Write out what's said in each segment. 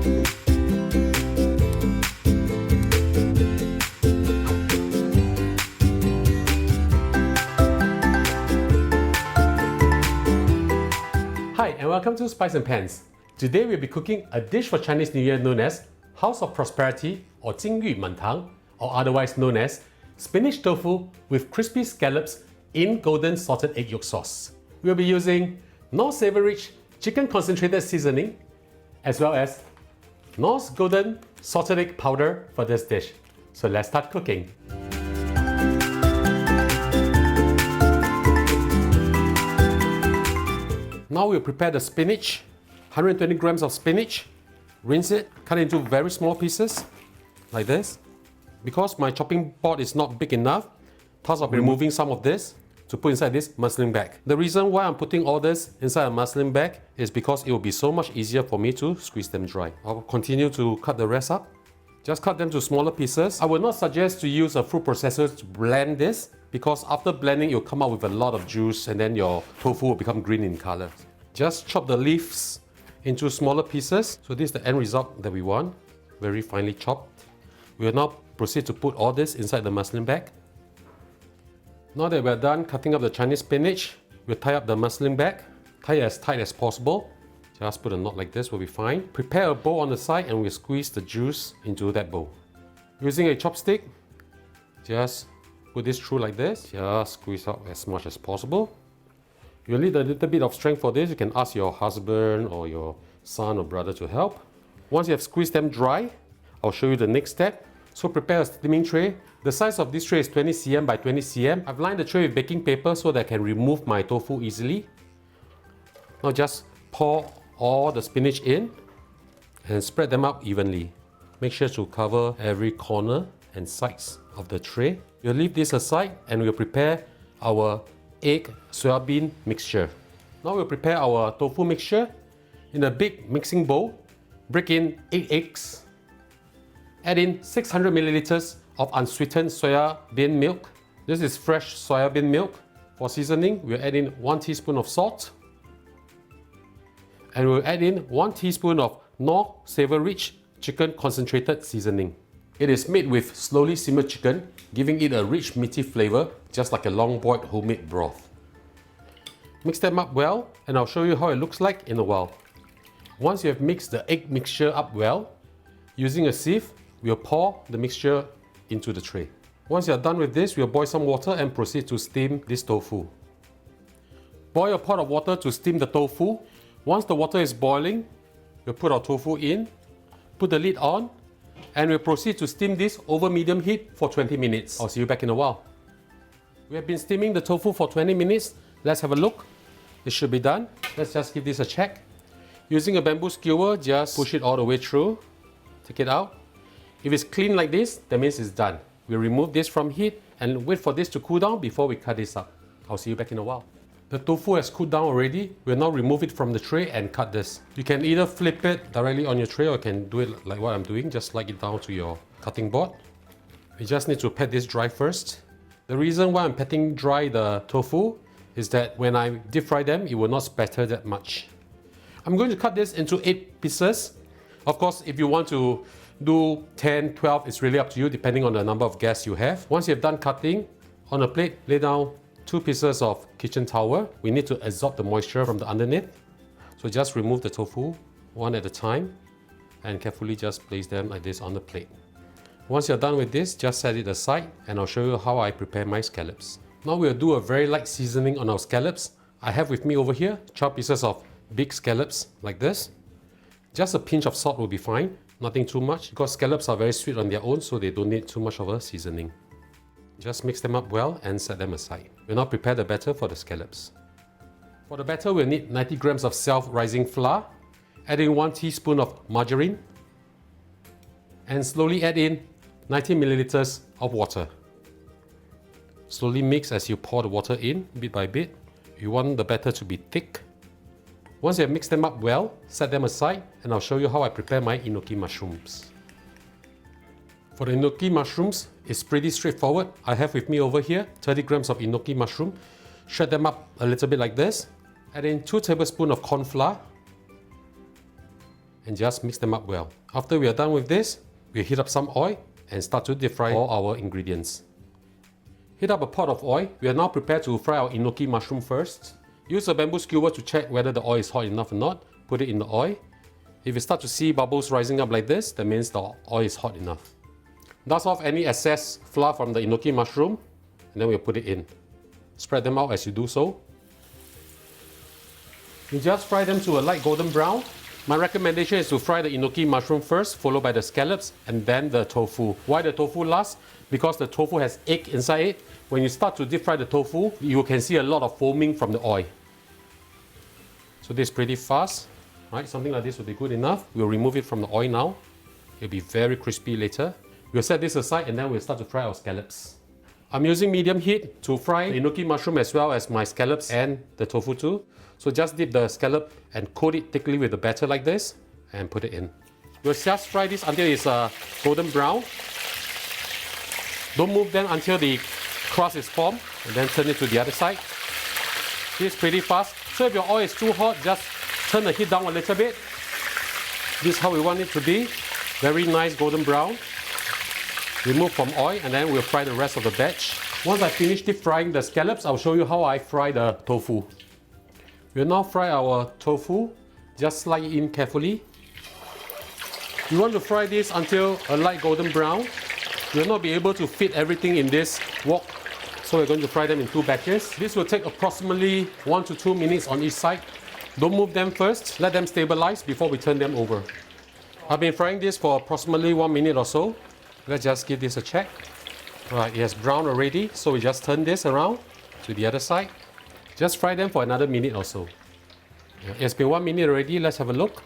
Hi and welcome to Spice and Pans. Today we'll be cooking a dish for Chinese New Year known as House of Prosperity or金玉满堂, or otherwise known as spinach tofu with crispy scallops in golden salted egg yolk sauce. We'll be using Knorr SavorRich chicken concentrated seasoning as well as Knorr's golden salted egg powder for this dish. So let's start cooking. Now we'll prepare the spinach. 120 grams of spinach. Rinse it, cut it into very small pieces, like this. Because my chopping board is not big enough, thus I'll be removing some of this to put inside this muslin bag. The reason why I'm putting all this inside a muslin bag is because it will be so much easier for me to squeeze them dry. I'll continue to cut the rest up. Just cut them to smaller pieces. I would not suggest to use a food processor to blend this, because after blending you'll come out with a lot of juice and then your tofu will become green in color. Just chop the leaves into smaller pieces. So this is the end result that we want, very finely chopped. We will now proceed to put all this inside the muslin bag. Now that we're done cutting up the Chinese spinach, we'll tie up the muslin bag. Tie it as tight as possible. Just put a knot like this will be fine. Prepare a bowl on the side and we'll squeeze the juice into that bowl. Using a chopstick, just put this through like this. Just squeeze out as much as possible. You'll need a little bit of strength for this. You can ask your husband or your son or brother to help. Once you have squeezed them dry, I'll show you the next step. So prepare a steaming tray. The size of this tray is 20 cm by 20 cm. I've lined the tray with baking paper so that I can remove my tofu easily. Now just pour all the spinach in and spread them out evenly. Make sure to cover every corner and sides of the tray. We'll leave this aside and we'll prepare our egg soya bean mixture. Now we'll prepare our tofu mixture. In a big mixing bowl, break in 8 eggs. Add in 600 milliliters of unsweetened soya bean milk. This is fresh soya bean milk. For seasoning, we'll add in 1 teaspoon of salt. And we'll add in 1 teaspoon of Knorr SavorRich chicken concentrated seasoning. It is made with slowly simmered chicken, giving it a rich meaty flavour, just like a long-boiled homemade broth. Mix them up well, and I'll show you how it looks like in a while. Once you have mixed the egg mixture up well, using a sieve, we'll pour the mixture into the tray. Once you're done with this, we'll boil some water and proceed to steam this tofu. Boil a pot of water to steam the tofu. Once the water is boiling, we'll put our tofu in, put the lid on, and we'll proceed to steam this over medium heat for 20 minutes. I'll see you back in a while. We have been steaming the tofu for 20 minutes. Let's have a look. It should be done. Let's just give this a check. Using a bamboo skewer, just push it all the way through. Take it out. If it's clean like this, that means it's done. We'll remove this from heat and wait for this to cool down before we cut this up. I'll see you back in a while. The tofu has cooled down already. We'll now remove it from the tray and cut this. You can either flip it directly on your tray or you can do it like what I'm doing. Just slide it down to your cutting board. We just need to pat this dry first. The reason why I'm patting dry the tofu is that when I deep fry them, it will not spatter that much. I'm going to cut this into 8 pieces. Of course, if you want to do 10, 12, it's really up to you depending on the number of guests you have. Once you've done cutting, on a plate, lay down 2 pieces of kitchen towel. We need to absorb the moisture from the underneath. So just remove the tofu one at a time and carefully just place them like this on the plate. Once you're done with this, just set it aside and I'll show you how I prepare my scallops. Now we'll do a very light seasoning on our scallops. I have with me over here chopped pieces of big scallops like this. Just a pinch of salt will be fine, nothing too much, because scallops are very sweet on their own, so they don't need too much of a seasoning. Just mix them up well and set them aside. We'll now prepare the batter for the scallops. For the batter, we'll need 90 grams of self-rising flour, add in 1 teaspoon of margarine, and slowly add in 90 milliliters of water. Slowly mix as you pour the water in, bit by bit. You want the batter to be thick. Once you have mixed them up well, set them aside and I'll show you how I prepare my enoki mushrooms. For the enoki mushrooms, it's pretty straightforward. I have with me over here 30 grams of enoki mushroom. Shred them up a little bit like this. Add in 2 tablespoons of corn flour. and just mix them up well. After we are done with this, we'll heat up some oil and start to deep fry all our ingredients. Heat up a pot of oil. We are now prepared to fry our enoki mushroom first. Use a bamboo skewer to check whether the oil is hot enough or not. Put it in the oil. If you start to see bubbles rising up like this, that means the oil is hot enough. Dust off any excess flour from the enoki mushroom, and then we'll put it in. Spread them out as you do so. You just fry them to a light golden brown. My recommendation is to fry the enoki mushroom first, followed by the scallops, and then the tofu. Why the tofu last? Because the tofu has egg inside it. When you start to deep fry the tofu, you can see a lot of foaming from the oil. So this is pretty fast. Right? Something like this will be good enough. We'll remove it from the oil now. It'll be very crispy later. We'll set this aside and then we'll start to fry our scallops. I'm using medium heat to fry the enoki mushroom as well as my scallops and the tofu too. So just dip the scallop and coat it thickly with the batter like this and put it in. We'll just fry this until it's golden brown. Don't move them until the crust is formed, and then turn it to the other side. This is pretty fast. So if your oil is too hot, just turn the heat down a little bit. This is how we want it to be. Very nice golden brown. Remove from oil and then we'll fry the rest of the batch. Once I finish deep frying the scallops, I'll show you how I fry the tofu. We'll now fry our tofu. Just slide it in carefully. You want to fry this until a light golden brown. You'll not be able to fit everything in this wok, so we're going to fry them in 2 batches. This will take approximately 1 to 2 minutes on each side. Don't move them first, let them stabilize before we turn them over. I've been frying this for approximately 1 minute or so. Let's just give this a check. Right, it has browned already, so we just turn this around to the other side. Just fry them for another minute or so. It's been 1 minute already, let's have a look.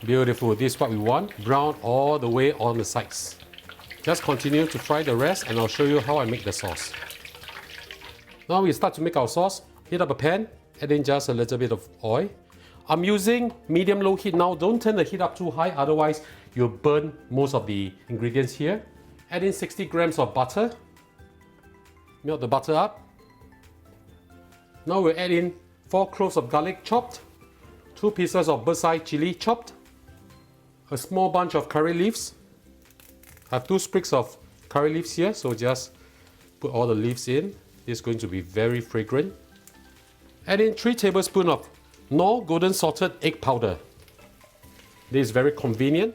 Beautiful, this is what we want. Brown all the way on the sides. Just continue to fry the rest and I'll show you how I make the sauce. Now we start to make our sauce. Heat up a pan, add in just a little bit of oil. I'm using medium-low heat now. Don't turn the heat up too high, otherwise you'll burn most of the ingredients here. Add in 60 grams of butter. Melt the butter up. Now we'll add in 4 cloves of garlic chopped, 2 pieces of bird's eye chili chopped, a small bunch of curry leaves. I have 2 sprigs of curry leaves here, so just put all the leaves in. This is going to be very fragrant. Add in 3 tablespoons of Knorr golden salted egg powder. This is very convenient.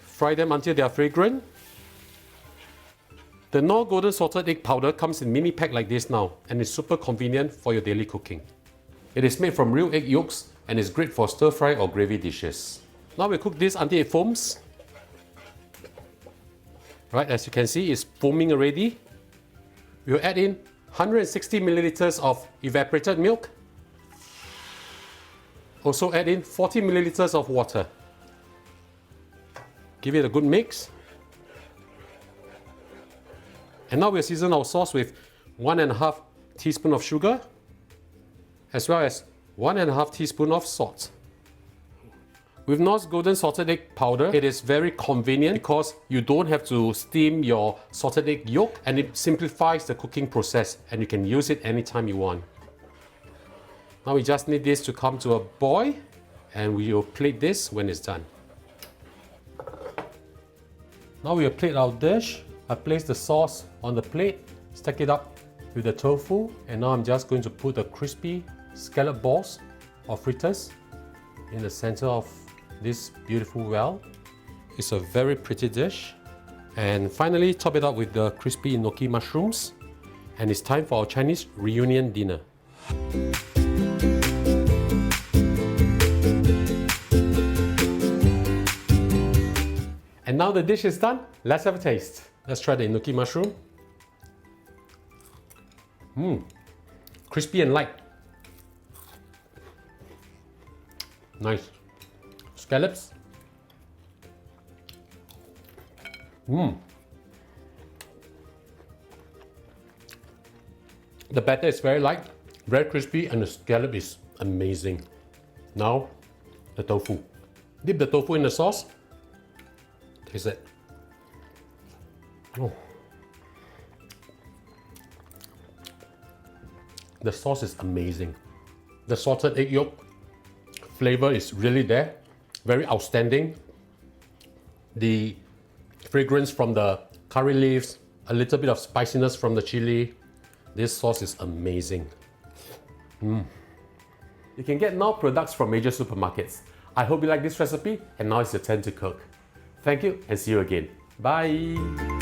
Fry them until they are fragrant. The Knorr golden salted egg powder comes in mini pack like this now, and is super convenient for your daily cooking. It is made from real egg yolks and is great for stir fry or gravy dishes. Now we cook this until it foams. Right, as you can see, it's foaming already. We'll add in 160 milliliters of evaporated milk. Also add in 40 milliliters of water. Give it a good mix. And now we'll season our sauce with 1.5 teaspoons of sugar, as well as 1.5 teaspoons of salt. With Knorr's golden salted egg powder, it is very convenient because you don't have to steam your salted egg yolk, and it simplifies the cooking process and you can use it anytime you want. Now we just need this to come to a boil and we will plate this when it's done. Now we will plate our dish. I place the sauce on the plate, stack it up with the tofu, and now I'm just going to put the crispy scallop balls or fritters in the center of this beautiful well. It's a very pretty dish. And finally, top it up with the crispy enoki mushrooms. And it's time for our Chinese reunion dinner. And now the dish is done, let's have a taste. Let's try the enoki mushroom. Crispy and light. Nice. Scallops. The batter is very light, very crispy, and the scallop is amazing. Now, the tofu. Dip the tofu in the sauce. Taste it. Oh. The sauce is amazing. The salted egg yolk flavor is really there. very outstanding. The fragrance from the curry leaves, a little bit of spiciness from the chili. This sauce is amazing. You can get Knorr products from major supermarkets. I hope you like this recipe, and now it's your turn to cook. Thank you and see you again. Bye!